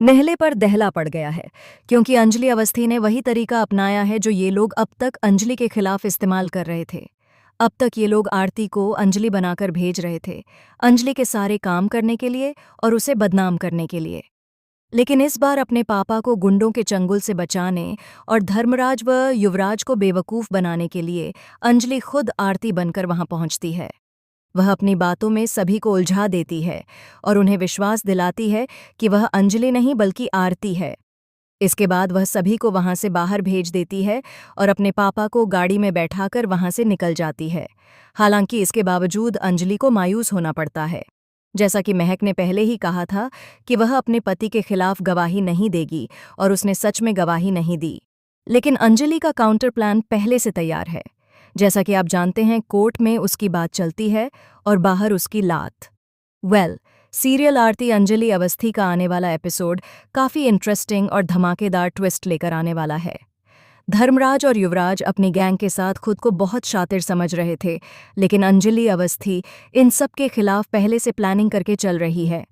नेहले पर दहला पड़ गया है, क्योंकि अंजलि अवस्थी ने वही तरीका अपनाया है जो ये लोग अब तक अंजलि के खिलाफ इस्तेमाल कर रहे थे। अब तक ये लोग आरती को अंजलि बनाकर भेज रहे थे, अंजलि के सारे काम करने के लिए और उसे बदनाम करने के लिए। लेकिन इस बार अपने पापा को गुंडों के चंगुल से बचाने और धर्मराज व युवराज को बेवकूफ़ बनाने के लिए अंजलि खुद आरती बनकर वहां पहुंचती है। वह अपनी बातों में सभी को उलझा देती है और उन्हें विश्वास दिलाती है कि वह अंजलि नहीं बल्कि आरती है। इसके बाद वह सभी को वहां से बाहर भेज देती है और अपने पापा को गाड़ी में बैठाकर वहां से निकल जाती है। हालांकि इसके बावजूद अंजलि को मायूस होना पड़ता है। जैसा कि महक ने पहले ही कहा था कि वह अपने पति के खिलाफ गवाही नहीं देगी, और उसने सच में गवाही नहीं दी। लेकिन अंजलि का काउंटर प्लान पहले से तैयार है। जैसा कि आप जानते हैं, कोर्ट में उसकी बात चलती है और बाहर उसकी लात। सीरियल आरती अंजलि अवस्थी का आने वाला एपिसोड काफ़ी इंटरेस्टिंग और धमाकेदार ट्विस्ट लेकर आने वाला है। धर्मराज और युवराज अपनी गैंग के साथ खुद को बहुत शातिर समझ रहे थे, लेकिन अंजलि अवस्थी इन सब के खिलाफ पहले से प्लानिंग करके चल रही है।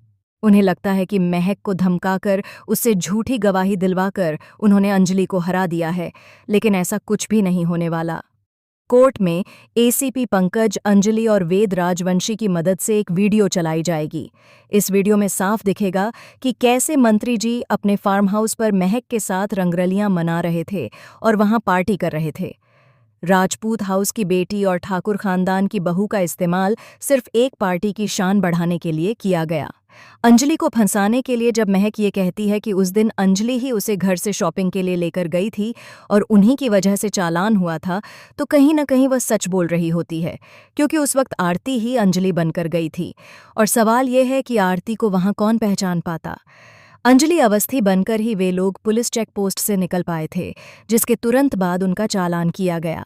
उन्हें लगता है कि महक को धमकाकर उससे झूठी गवाही दिलवाकर उन्होंने अंजलि को हरा दिया है, लेकिन ऐसा कुछ भी नहीं होने वाला। कोर्ट में एसीपी पंकज, अंजलि और वेद राजवंशी की मदद से एक वीडियो चलाई जाएगी। इस वीडियो में साफ दिखेगा कि कैसे मंत्री जी अपने फार्म हाउस पर महक के साथ रंगरलियां मना रहे थे और वहां पार्टी कर रहे थे। राजपूत हाउस की बेटी और ठाकुर खानदान की बहू का इस्तेमाल सिर्फ एक पार्टी की शान बढ़ाने के लिए किया गया। अंजलि को फंसाने के लिए जब महक ये कहती है कि उस दिन अंजलि ही उसे घर से शॉपिंग के लिए लेकर गई थी और उन्हीं की वजह से चालान हुआ था, तो कहीं न कहीं वह सच बोल रही होती है, क्योंकि उस वक्त आरती ही अंजलि बनकर गई थी। और सवाल यह है कि आरती को वहां कौन पहचान पाता। अंजलि अवस्थी बनकर ही वे लोग पुलिस चेक पोस्ट से निकल पाए थे, जिसके तुरंत बाद उनका चालान किया गया।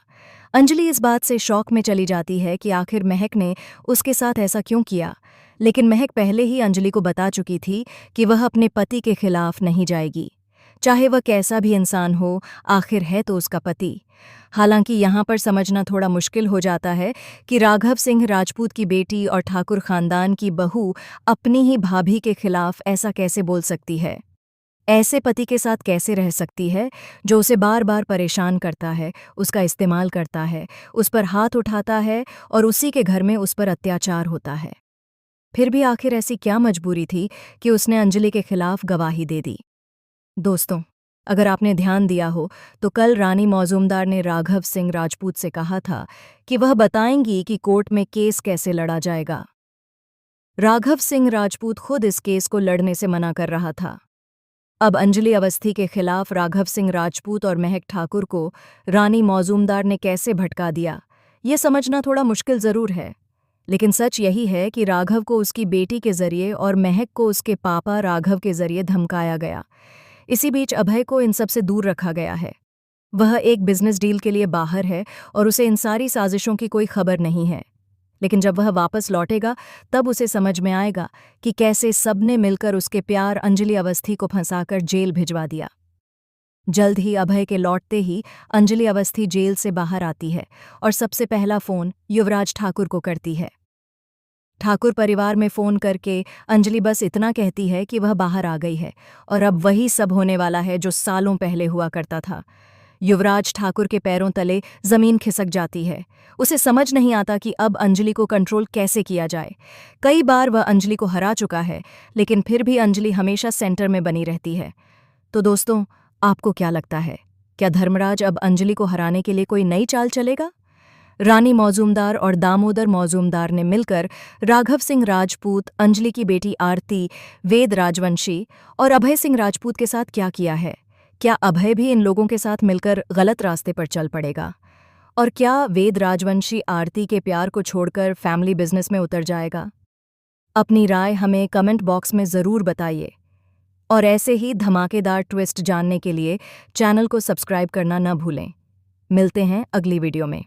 अंजलि इस बात से शॉक में चली जाती है कि आखिर महक ने उसके साथ ऐसा क्यों किया, लेकिन महक पहले ही अंजलि को बता चुकी थी कि वह अपने पति के खिलाफ नहीं जाएगी, चाहे वह कैसा भी इंसान हो, आखिर है तो उसका पति। हालांकि यहाँ पर समझना थोड़ा मुश्किल हो जाता है कि राघव सिंह राजपूत की बेटी और ठाकुर खानदान की बहू अपनी ही भाभी के खिलाफ ऐसा कैसे बोल सकती है। ऐसे पति के साथ कैसे रह सकती है जो उसे बार बार परेशान करता है, उसका इस्तेमाल करता है, उस पर हाथ उठाता है और उसी के घर में उस पर अत्याचार होता है। फिर भी आखिर ऐसी क्या मजबूरी थी कि उसने अंजलि के खिलाफ गवाही दे दी। दोस्तों, अगर आपने ध्यान दिया हो तो कल रानी मौजूमदार ने राघव सिंह राजपूत से कहा था कि वह बताएंगी कि कोर्ट में केस कैसे लड़ा जाएगा। राघव सिंह राजपूत खुद इस केस को लड़ने से मना कर रहा था। अब अंजलि अवस्थी के खिलाफ राघव सिंह राजपूत और महक ठाकुर को रानी मौजूमदार ने कैसे भटका दिया, ये समझना थोड़ा मुश्किल जरूर है। लेकिन सच यही है कि राघव को उसकी बेटी के जरिए और महक को उसके पापा राघव के जरिए धमकाया गया। इसी बीच अभय को इन सब से दूर रखा गया है। वह एक बिजनेस डील के लिए बाहर है और उसे इन सारी साजिशों की कोई खबर नहीं है। लेकिन जब वह वापस लौटेगा तब उसे समझ में आएगा कि कैसे सबने मिलकर उसके प्यार अंजलि अवस्थी को फंसाकर जेल भिजवा दिया। जल्द ही अभय के लौटते ही अंजलि अवस्थी जेल से बाहर आती है और सबसे पहला फोन युवराज ठाकुर को करती है। ठाकुर परिवार में फोन करके अंजलि बस इतना कहती है कि वह बाहर आ गई है और अब वही सब होने वाला है जो सालों पहले हुआ करता था। युवराज ठाकुर के पैरों तले जमीन खिसक जाती है। उसे समझ नहीं आता कि अब अंजलि को कंट्रोल कैसे किया जाए। कई बार वह अंजलि को हरा चुका है, लेकिन फिर भी अंजलि हमेशा सेंटर में बनी रहती है। तो दोस्तों, आपको क्या लगता है, क्या धर्मराज अब अंजलि को हराने के लिए कोई नई चाल चलेगा? रानी मौजूमदार और दामोदर मौजूमदार ने मिलकर राघव सिंह राजपूत, अंजलि की बेटी आरती, वेद राजवंशी और अभय सिंह राजपूत के साथ क्या किया है? क्या अभय भी इन लोगों के साथ मिलकर गलत रास्ते पर चल पड़ेगा? और क्या वेद राजवंशी आरती के प्यार को छोड़कर फैमिली बिजनेस में उतर जाएगा? अपनी राय हमें कमेंट बॉक्स में ज़रूर बताइए और ऐसे ही धमाकेदार ट्विस्ट जानने के लिए चैनल को सब्सक्राइब करना न भूलें। मिलते हैं अगली वीडियो में।